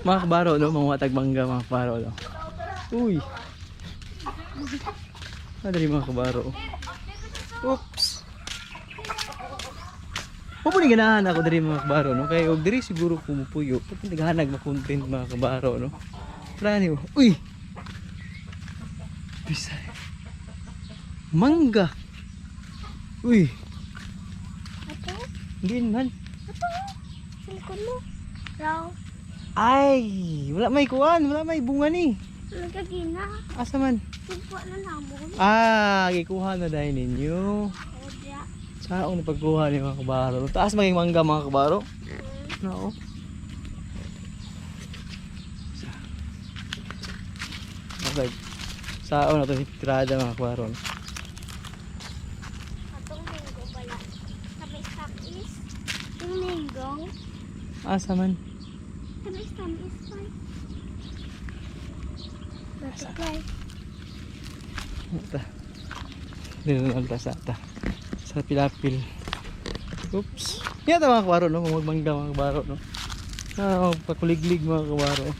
Mga kabaro, no? Mga tagbangga, mga kabaro, no? Uy! Madali mga kabaro. Oops! Pupunin ganahan ako dari mga kabaro, no? Kaya huwag dari siguro pumupuyo. Pati naghanag makontent mga kabaro, no? Wala niyo. Uy! Bisa. Mangga! Uy! Ito? Hindi man. Ito? Silikon mo. Raw. Ay! Wala may kuwan, wala may bunga ni. Nagkagina. Asa man? Sigwa na namon. Gikuha na dahil ninyo. Odya. Saan na pagkuha ni mga kabaro? Taas maging mangga mga kabaro? No. Okay. Saan na ito tirada mga kabaro? Atong linggo pala. Sabi stop is. Yung linggo. Asa man? Sabi stop is fine. Butterfly. Ito. Dito na lang sa pilapil. Oops. Yan mga kabaro, no? Magmangga mga kabaro, no? Pakuliglig mga kabaro.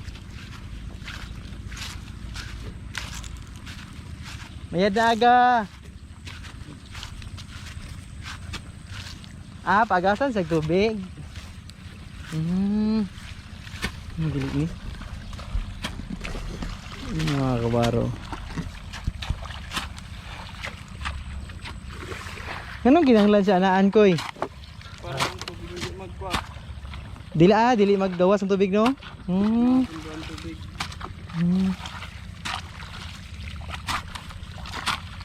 Mayadaga. Pagasan sa tubig. Magilig ni. Mga kabaro. Anong ginanglan sa anaan ko eh? Para ang tubig hindi magkuha. Dili maggawas ng tubig, no? Ang tubig.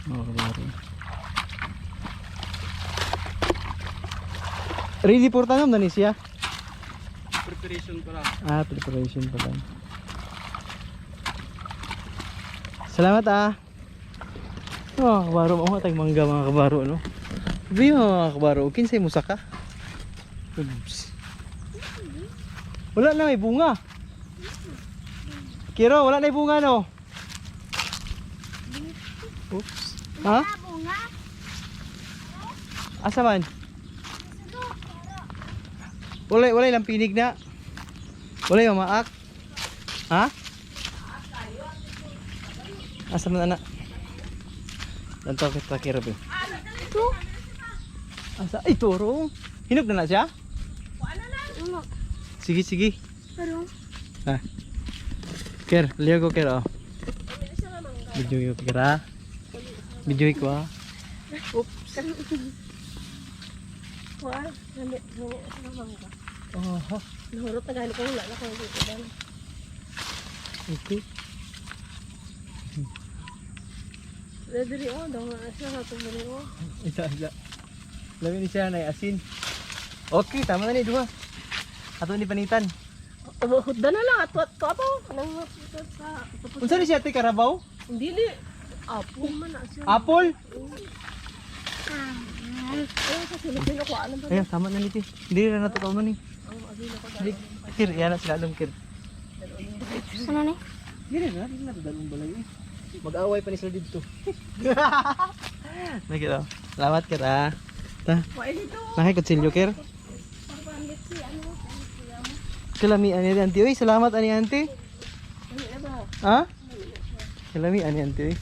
Mga kabaro. Ready for tanom na ni siya? Preparation para. Preparation pa lang. Salamat kabaro mo tag mangga mga kabaro, no? Sabi mga kabaro, kinsay mo saka? Oops. Wala na may bunga. Kiro, wala na yung bunga, no? Oops. Ha? Bunga. Asa man? Wala lang pinig na. Wala yung maak. Ha? Asa man anak? Lantaw kita kirap eh. Ito. Asa? Ay, toro. Hinog na siya? Ano? Sige. Pero. Ker, liya ko ker, oh. Video ko kira. Video ko Oops. Wah, nami sa mangga. Oh, Nahurot na gani ko wala na ko dito dan. okay. Dili daw na sa tumuro. Isa. Labi ni siya na asin. Okay, tama na ni duha. Ato ni panitan. Hudda na lang ato apo nang sa Unsa ni siya ti karabaw? dili. Apple man na siya. Apple? Ay, sa silipin ko ano ba? Ayun, tama na ni ti. Hindi na natutuw na ni. Kir, yan na sila dong kir. Ano ni? Hindi na dalong balay eh. Mag-away pa ni sila dito. Nakita. Salamat kir Ta. Wa dito. Nakikutsilyo kir. Pagpamit si ano? Kalami ani auntie. Uy, salamat ani auntie. Ha? Kalami ani auntie.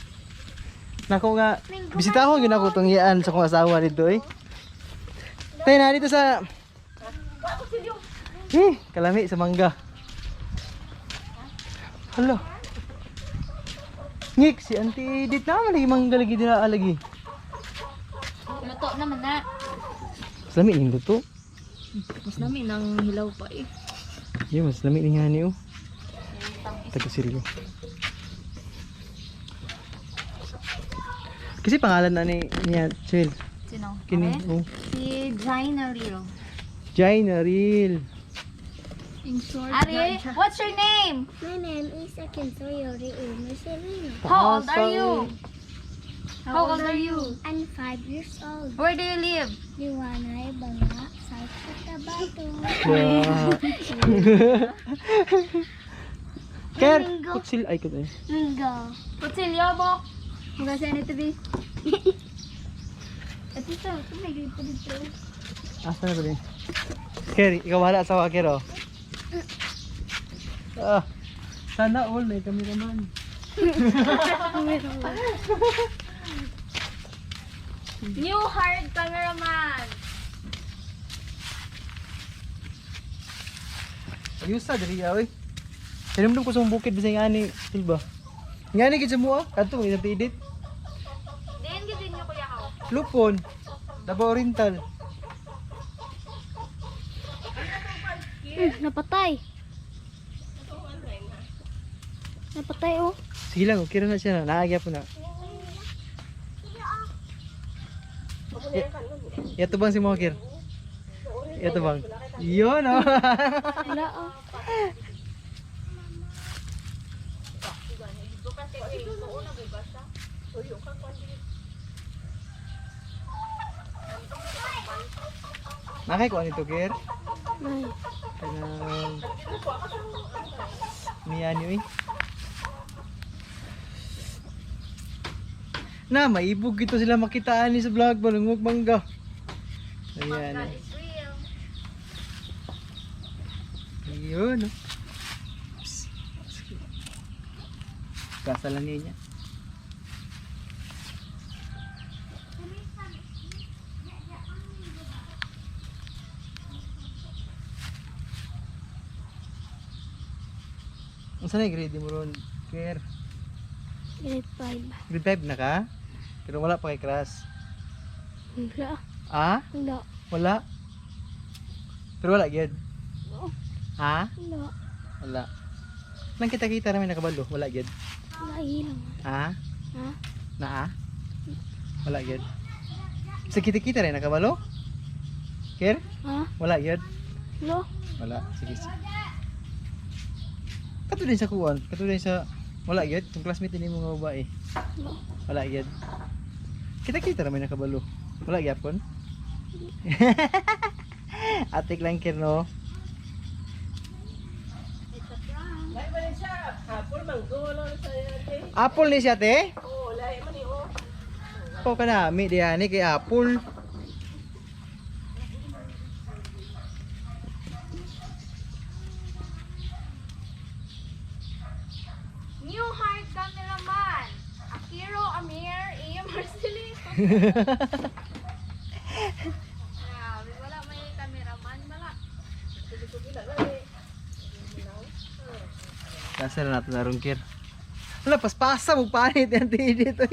Nako nga bisita ko gyud ako tong iyaan sa kong asawa dito eh. Tay na dito sa kalami sa mangga. Hello. Ngik si auntie Edith na lagi mangga lagi dina lagi. Luto naman na. Lami ning luto. Mas nami nang hilaw pa eh. Yo, mas lami ni hani oh. Taga-silyo. Kasi pangalan na niya, Chil. Sino? Kini, oh. Si Jaina Real. Jaina Real. In short, Ari, what's your name? my name is Akinsoyori Umaserino. How old are you? How old are you? I'm 5 years old. Where do you live? Liwanay, Banga, South Cotabato. Ker, kutsil ay kutsil. Linggo. Kutsilyo mo. Magkasya nito, B. At ito may grito dito. Asa na ba din? Ker, ikaw wala sa Ker oh. Ah, sana all may kami naman. New hard cameraman. Ayos sa diri oy. Tinumdum ko sa bukid bisay ani, silba. Ngani gid sa mo ah, kadto ina edit. Diyan gid niyo kuya ko. Lupon. Davao Oriental. Napatay. Napatay oh. Sige lang, okay na siya na. Naagya po na. Ito bang si Mokir? Ito bang? Yun oh. Wala oh. Nakay ko anito Kir? Ay. Kanang niya niyo eh. Na, maibog ito sila makitaan ni sa vlog ba ng mangga. Ayan. Is real. Ayun. Oh. Kasalan niya. Ang sanay grade mo ron, Kir? Grade 5. Grade 5 na ka? Pero wala pa kay class. Wala. Ah? Wala. Wala? Pero wala gyud. Ha? Wala. Wala. Nang kita-kita namin nakabalo, wala gyud. Wala ilang. Ha? Ha? Na? Wala gyud. Sa kita-kita rin nakabalo? Kir? Ha? Wala gyud. Wala. Wala. Sige. Kato din sa kuwan, kato din sa wala gyud, yung classmate ni mga babae. Wala. Wala gyud. Kita-kita namin nakabalo. Wala gyapon. Atik lang Kir no. Apple ni siya te? Oo, lahi man ni oh. Ko kana mi diha ni kay apple. New hard cameraman. Akiro Amir A. Marcelino. Grabe, wala may cameraman, wala. Kasa na natin narong Kir. Wala, paspasa mo panit yan dito.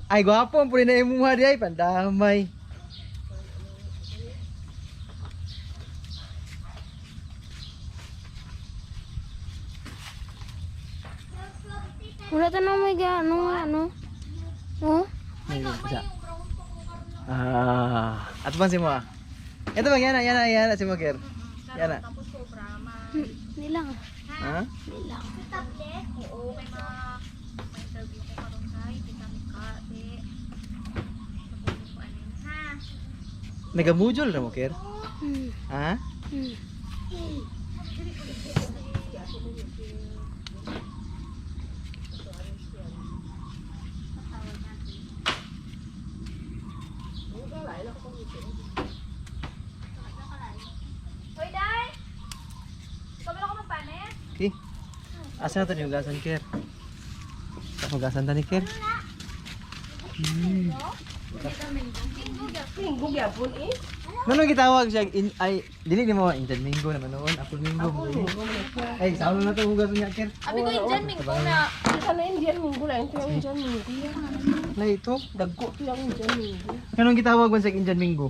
Ay, gwapo ang puri na imuha di ay, pandamay. Wala tanong may ano. Oh? Ayun, isa. At bang si mo ah? Ito bang yana si mo Kir. Yana. Tapos sobra, Hindi lang. Ha? Hindi lang. oo, kay ma-interview ko karon kay kita ni Kate. Tapos ko anin ha. Nagamujol na mo Kir? Hmm. Ha? Hmm. Hoy, Day! Ikaw ba ako magpanet? Okay. Asa na ito yung hugasan Kir? Sa hugasan ta ni Kir? Manong gitawag siya ay dili ni mo Indian Mingo naman noon, Apple Mingo. Ay, saulo na to hugasan niya Kir. Abi ko dyan, Minggo na. Isa na Indian Minggo lang, ito yung Indian Minggo yan. Na ito. Dagko ito yung Indian Minggo. Anong gitawag man sa Indian Mingo?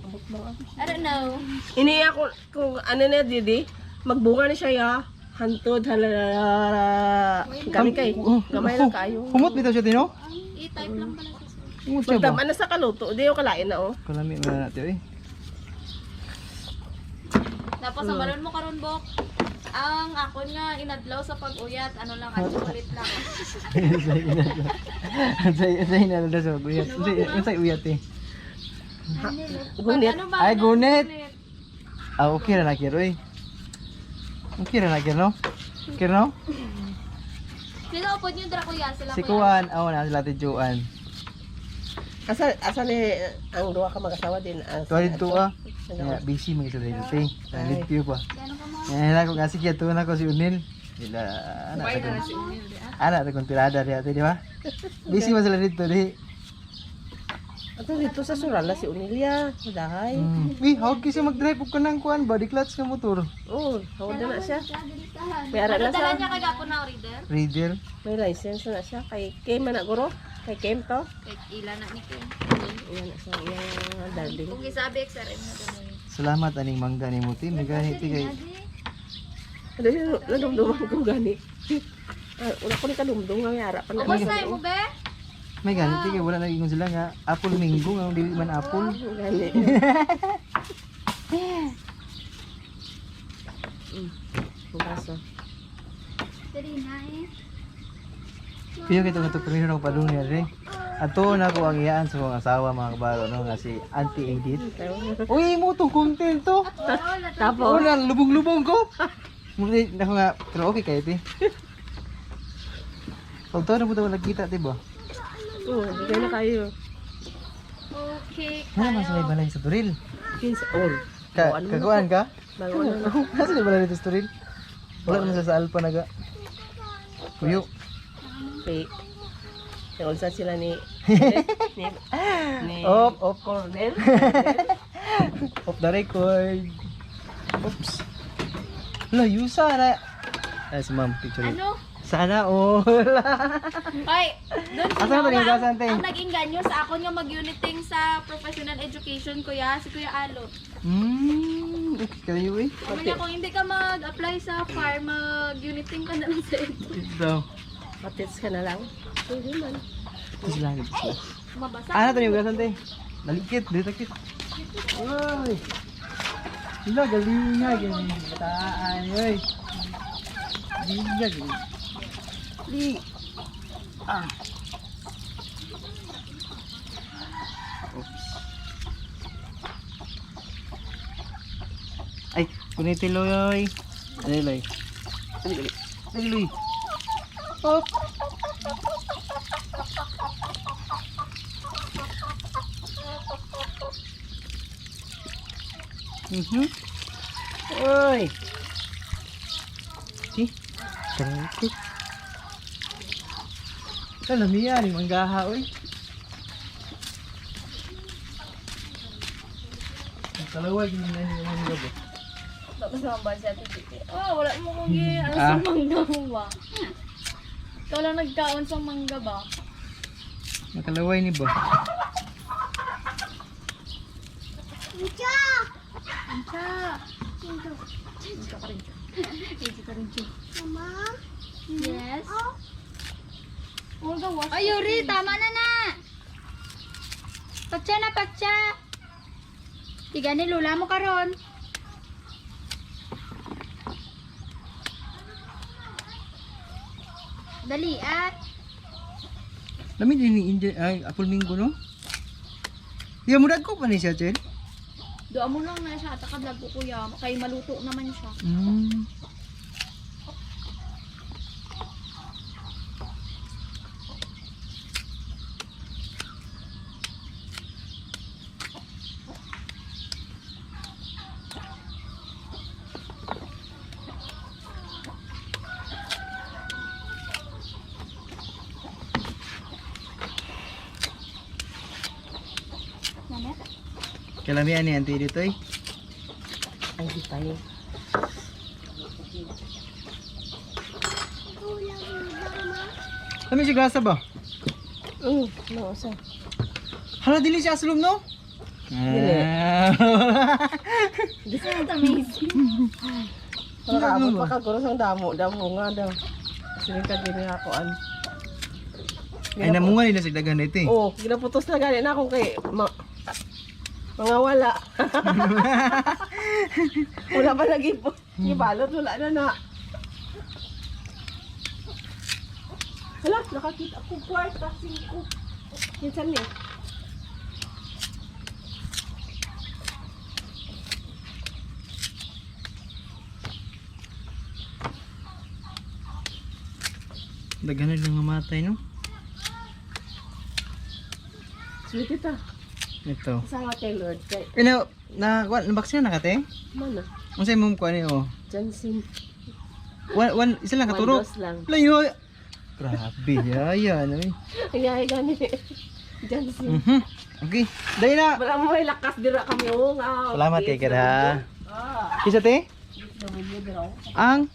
I don't know. Ini ako, kung ano na didi, magbunga na siya ya. Hantod, halala. Kami kay, gamay lang kayo. Humot bitaw siya tino? I-type lang pala siya. Humot siya ba? Magdam, ano sa kaluto, di yung kalain na oh. Kalami mo na natin eh. Tapos ang balon mo karon Bok. Ang akon nga inadlaw sa pag-uyat, ano lang, at ulit lang. Say na lang sa uyat. Say uyat eh. Gunit. Ano ba? Ay, Ano? gunit. Ah, okay na Kir eh. Okay na Kir no? Kir no? Sino upod yung Drakuya? Sila Si kuya? Kuan, aw na sila Tijuan. Asa ni ang duwa ka mag-asawa din. Tuwalid to ah. Kaya busy mga sila dito eh. Tuwalid to pa. Ano ka mo? Eh, ako kasi kaya tuwan ako si Unil. Sila anak Kumain ta na kun. si Unil di ah. Anak ta kun tirada diha di ba? Busy man sila dito di. Ato dito sa Surala si Unilia, madahay. Uy, hawag kasi mag-drive og kanang kuan body clutch nga motor. Oo, hawad na siya. May ara na Dala sa, niya kay gapo na reader. Reader. may license na siya. Kay Kim na guro. Kay Kim to. Kay ila na ni Kim. Iyan na siya, iyang darling. Kung isabi XRM na dun. Salamat aning mangga ni Muti. May ganit kay Ano yun, nadumduman ko gani. Una ko ni kadumdum nga may ara pa na. Ubos na mo be? may ganit kay wala na ingon sila nga apple mango nga dili man apple. Gani. Ang baso. Dali na eh. Piyo kito nga to primero ng padung niya rin. Ato na ko ang iyaan sa mga asawa mga kabalo no nga si Auntie Edith. Uy mo tong content to. Tapos, Wala lubong-lubong ko. Muli na ko nga pero okay kay ti. Pag to na po wala kita ti ba? oo, bigay na kayo. Okay. Ano man sa balay sa Turil? Kids all. Kakuan ka? Bago ano na. Nasa na balay dito sa Turil? Wala naman sa Alpa naga. Kuyo. Kay ulsa sila ni Op. Cornel. Off the record. Oops. Wala, yusa na. Ay, si ma'am, picture. Ano? Sana all. Ay, doon si Asa na Mama, yung gasante? ang naging ganyo sa ako yung mag-uniting sa professional education kuya, si Kuya Alot. Okay kayo eh. Sabi niya kung hindi ka mag-apply sa farm, mag-uniting ka na lang sa ito. Ito. Patits ka na lang. Pwede man. Ito sila, ito sila. Mabasa. Ano ito yung gasante? Nalikit, dito kit. Uy. Sila, galing nga. Ganyan, bataan. Uy. Galing nga, galing. Galing. Ah. Oops. Ay, kuniti loy. Dali loy. Dali. Dali loy. Hop. Oi. Si. Cantik. Kalamiya ni manggaha oy. Kalaway gini na ni mangga ba. Tapos naman ba siya titi? Oh, wala mo kong ano Ah. sa mangga mo ba? Ikaw lang nagkaon sa mangga ba? Nakalaway ni ba? Ucha! Ancha! Mama? Yes? Oh, Ay, Yuri, tama na na! Patsa na, patsa! Tiga ni lula mo karon. Dali at. Lami din ni India ay apple mango no? Di mo dagko pa ni siya, Chen? Doa mo lang na siya, takadlag ko kuya. Kay maluto naman siya. Nanet? Kalamian ni auntie dito eh. Ay, di tayo. Lami siya grasa ba? No, sa. Hala dili siya aslom no? Dili. This is amazing. Pagkaabot pa kaguro sang damo nga daw. Sila ka gini akoan. Ay namunga nila sa dagan dito eh. Oh, ginaputos na gani na akong kay mga wala. Wala pa lagi po. Ibalot wala na na. Hala, nakakita ko kwarta 5. Minsan niya. Daghan na nga matay no? Sweet ito. Ito. Sa nga kay Lord. Kay, Na baksin na kate? mana? Unsay mo kuan ni oh? Jansin. Isa lang One katurok. dose lang. Layo. Grabe, yaya ano eh. Kaya gani. Diyan si. Okay, dahil na. Wala mo may lakas dira kami oh. Nga. Salamat kay Kira. Ah. Kisa te? W dira. Ang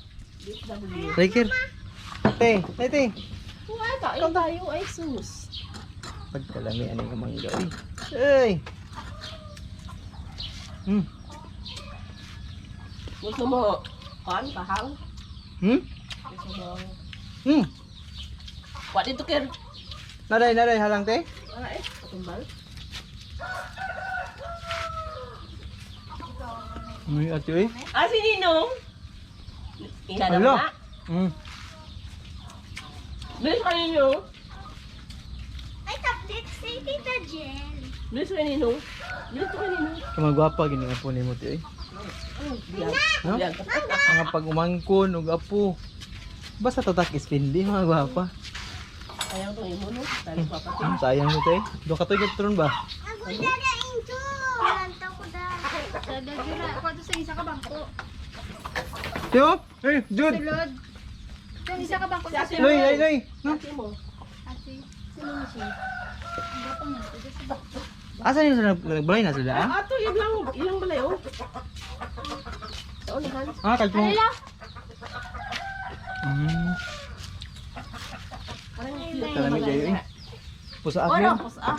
W. Riker. Te, te. Uy, kain tayo ay sus. Pagkalami ano yung mangga. Ay. Gusto mo kan kahang? Gusto mo. Wa dito ker. Naday halang te. Wala eh, patumbal. Uy, ate eh. Ah, si Ninong. Ina na Hello. na. Bilis ka Ninong. Ay, tablet si Tita Jen. Bilis ka Ninong. Bilis ka Ninong. Kamagwapa gini nga po ni mo te. No? Bilang. Mga pag umangkon ug apo. Basta tatak ispindi mga gwapa. Ayaw to imo no. Tali papati. Sayang mo te. Do katoy katron ba? Ako dadaing to. Lanta ko da. Dadagira. Ako to sa isa ka bangko. Yo, hey, Jude. Sulod. Yung isa ka bangko sa Loy, loy. No? Ate mo. Ate. Sino mo siya? Ang batang yan. Ito sa bangko. Asa niyo sa nagbalay na sila? Ah, Ato ilang balay oh. Sa unahan. kalto. Alala. Kalami kayo eh. Pusa akhir.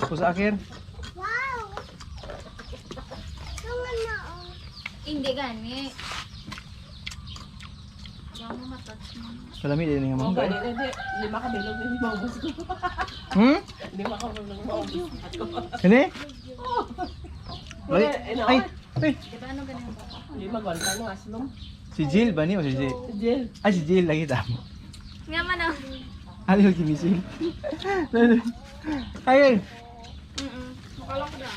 Pusa akhir. Wow. Tungan na oh. Hindi gani. Wala mo matouch mo. Kalami din nga Oh, mangga. gani hindi. Lima ka bilog hindi maubos ko. Lima ka bilog maubos ko. Kani? Ay, Ay, ay. Di ba ano ganyan ba? Lima gwanta ng aslom. Si Jill ba ni o si Jill? Jel. Ay, si Jill lagi tamo. Nga man ah. Ano yung kimisil? Ayun.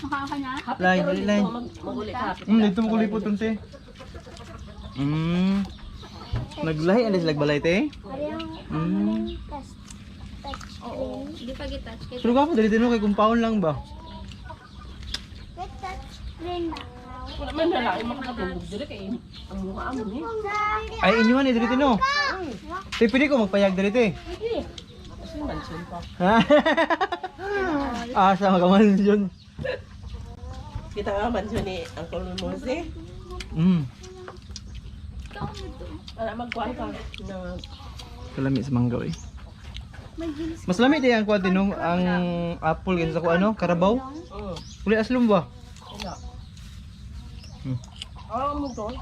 Mukha ka na? Line, line. Maguli ka. Dito mo kulipot tunte. Naglahi alis lagbalay te. Parang touch Oo. Hindi pa gitouch. Kaya Pero ka po dali tino kay compound lang ba? Get touch screen na. Wala man na lang makakatulog dire kay ang mukha amo ni. Ay inyo man dali tino. Te pwede ko magpayag dali te. Hindi. Kasi mansion pa. Asa magaman yun. Kita nga mansion ni Uncle Mose. ikaw nito. Wala magkuhan ka na Kalami sa mangga eh. Mas lami din ang kuwan tinong ang apple ganun sa ko ano, Carabao. Uli aslum ba? wala. Mo to.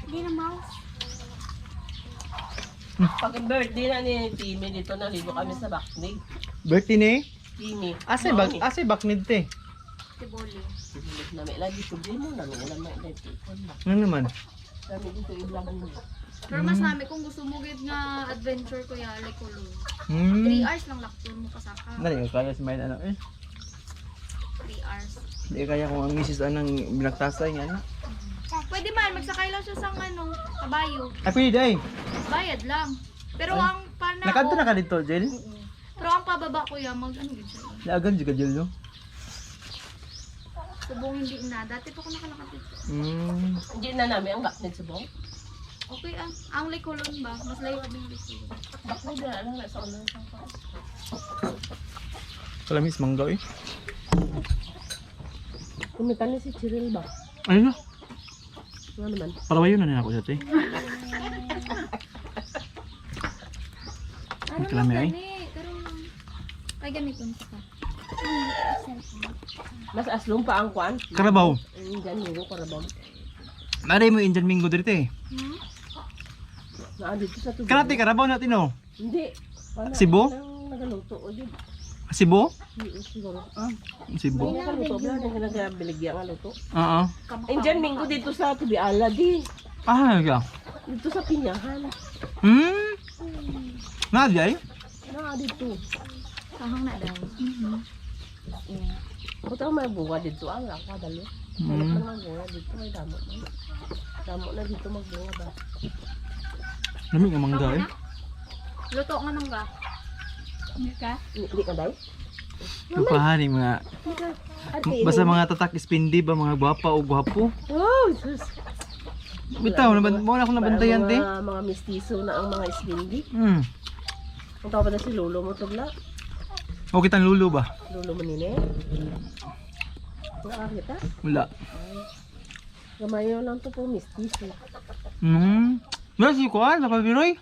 Hindi na mouse. Pag birthday na ni Timmy dito naligo kami sa Baknig. Birthday ni? Timmy. Ase baknid te. Tiboli. Nami lagi subli mo nami alam na dito. Ano naman? Nami dito iblagan mo. Pero mas nami kung gusto mo gid nga adventure ko ya like kulo. 3 hours lang lakton mo kasaka. Dali ko kaya si may ano eh. 3 hours. Di kaya kung ang misis anang binagtasay nga ano. Pwede man magsakay lang siya sa ano, kabayo. Ay pwede day. Bayad lang. Pero ang pana Nakadto na ka dito, Jill? Pero ang pababa ko ya mag ano gid siya. Naagan juga Jill no? Subong hindi na. Dati pa ko nakalakad dito. Hindi na namin ang Baknig subong. Okay ah. Ang Licolon ba? Mas layo din yung Licolon. Baknig na lang sa ulo sa pa. Kalamis mangga eh. Kumita ni si Cyril ba? Ano na? Ano naman? Palawayo na nila ako sa te. Ano Kalami ay? Pero ay gamiton pa. Mas aslong pa ang kwan. Carabao. Diyan nilo Carabao. Naray mo Indian Mingo dito eh. Na dito sa tubig. Karate Carabao natin oh. Hindi. Wala. Cebu? Nang nagaluto o din. Cebu? Siguro. Cebu. Nagaluto ba? Nagabiligyan nga luto. Oo. Indian Mingo dito sa Tubiala di. Ah, kaya. Dito sa Pinyahan. Nadia eh? Na dito. Kahang na daw. Buta may bunga dito ang ako dalo. Hanap lang ang bunga dito may damo na. Damo na dito magbunga ba? Lamig ang mangga eh. Luto nga mangga. Hindi ka? Hindi ka daw? Lupahan yung mga basta mga tatak ispindi ba mga gwapa o gwapo. Oh, sus. Bitaw, mo na akong nabantayan, te. Mga mistiso na ang mga islindi. Hmm. Ang tawag na si Lolo mo to bla. O kitang lulo ba? Lolo mo nini. Wala kita. Wala. Gamayo lang to po mistiso. Wala si Kuan, sa Pabiroy.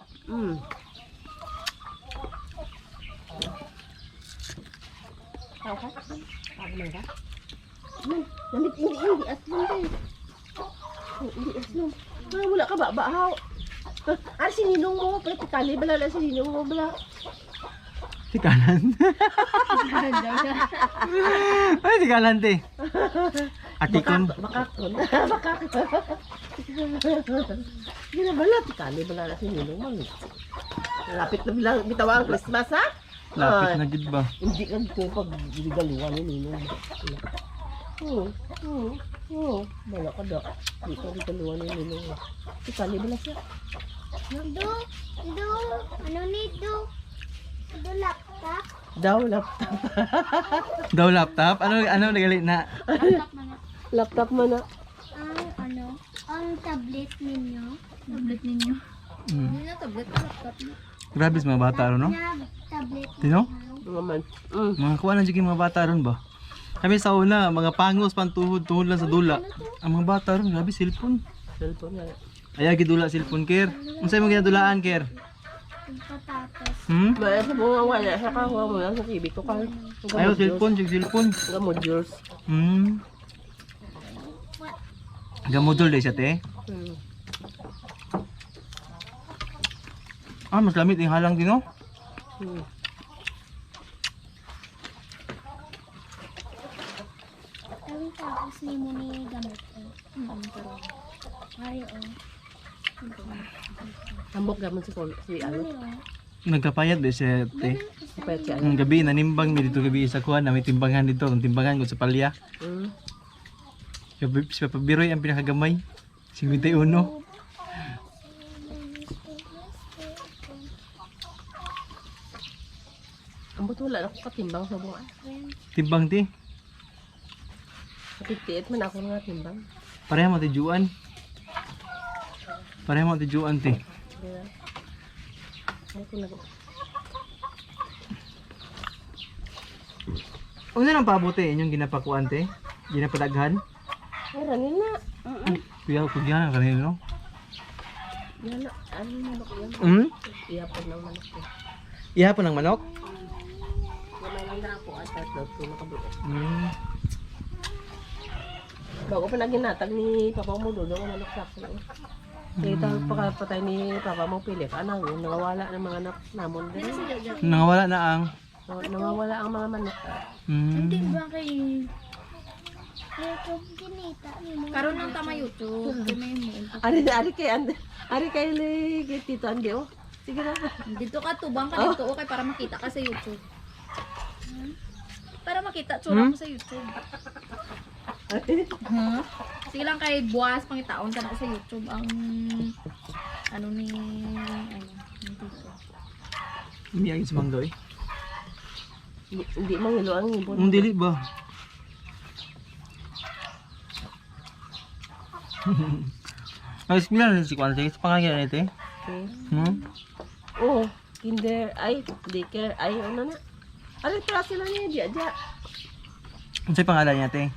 Tao ka? Tao man ka? Namit hindi aslom tayo. Hindi aslom. Wala ka ba? Bahaw. Ari sininong mo. Pala bala sininong mo bala. Si Kanan. Ay, si Kanan, te. Atikon. Bakakon. Hindi na bala. Tikali bala na sininong mo. Lapit na bilang bitawa ang Christmas ha? Lapit na gid ba? Hindi ka pag gigaluan ni ninong. Bala ka da. Hindi ka gigaluan ni ninong. Tikali bala siya. Do, ano ni do? Do laptop? Daw laptop. Daw laptop? Ano nagali na? Laptop mo na. Ang tablet ninyo? Tablet ninyo. Hmm. Hindi na tablet, laptop na. Grabe sa mga bata ron, no? Na tablet Tino? Mga man. Mga kuha na mga bata ron ba? Kami sa una, mga pangos, pantuhod lang sa dula. Ang mga bata ron, grabe, cellphone. Cellphone na. Ay, gidula cellphone, Ker. Unsay mo ginadulaan, Ker? patatas. Ba, sa bunga wala. Sa kahuwa mo lang sa TV ko ka. Ayaw, cellphone, cellphone. Nga modules. Gamodol din siya, te. Mas lamit yung halang din, no? Ang tapos ni mo ni gamit ko. Ay, Ambok gamon si ano. Nagkapayat din siya, te. Kapayat siya. Ang gabi, nanimbang mi dito gabi sa kuha na may timbangan dito. Ang timbangan ko sa palya. Si Papa Biroy ang pinakagamay. 51. Ambot wala na ako katimbang sa bunga. Timbang, te. Kapitiit man ako nga timbang. Pareha mo tijuan. Pareha mo tijuan, te. Una lang pabuti inyong ginapakuan, te. Ginapadaghan. Ranin na. Kuya ko diyan kanino, no? Yan na. Ano na ba yan? Iyapon ng manok ko. Ihapon ng manok. Wala lang na ako at tatlot ko nakabuo. Bago pa naginatag ni Papa mo doon ang manok sa akin. Kaya tayo pagkapatay ni Papa mo pilik. Anang yun, nangawala ng mga anak namon din. Nangawala na ang Nangawala ang mga manok. Hindi ba kay YouTube ginita ni mo? Karoon ng tama YouTube. May mo. Ari kay Tito Andi oh. Sige na. Dito ka, tubang ka dito, okay, para makita ka sa YouTube. Para makita, tsura mo sa YouTube. Sige lang kay buwas, pangitaon ka na sa YouTube ang ano ni dito. Umiyagin sa mangga, eh. Hindi mangilo ang ibon. Ang dili ba? Ay, sila na si Kwan. Sa pangalan nito, eh. Oh, kinder ay daycare ay ano na. Ari para sila niya dia. Ano sa pangalan niya, te?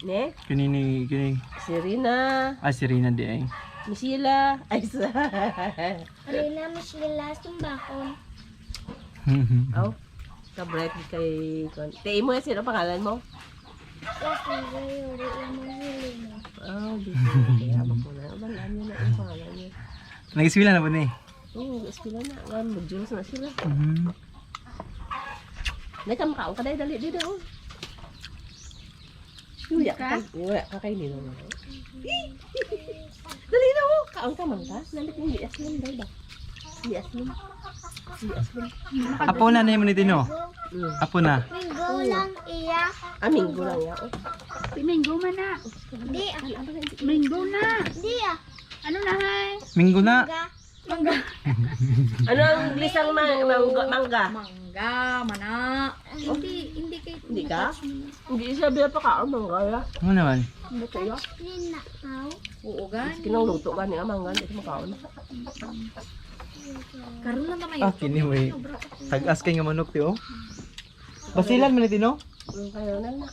Ne? Kini. Si Rina, Ah, si Rina, di ay. Misila, ay sa. Alina mo sila sumbakon. Oh. Ka-bright kay Te mo sino pangalan mo? Kasi yuri mo hili mo. Oh, dito. Kaya mo na. Alam niyo na ang pangalan niya. Nag-iswila na ba ni? Oo, sila na. Alam mo, Diyos na sila. Nagkamakaon ka dali dito. Oh. Yuya ka kay Nino. Dali na oh. Kaon ka man ka? Nalit yung di aslim daw ba? Di aslim. Apo na mo ni Tino. Apo na. Minggo lang iya. Minggo lang ya. Oh. Minggo man na. Di Minggo na. Di Ano na hay? Minggo na. Ga. Ano ang lisang mangga? Mangga, mana. Hindi kay Hindi ka? Hindi siya bila pa kaon mangga ya. Ano naman? Clean na tao. Oo, gani. Kinang luto gani amang gani sa makaon. Karon lang tamayo. Ah, kini mo eh. Tag-as kay nga manok ti oh. Basilan man ni Tino? Kayo na na.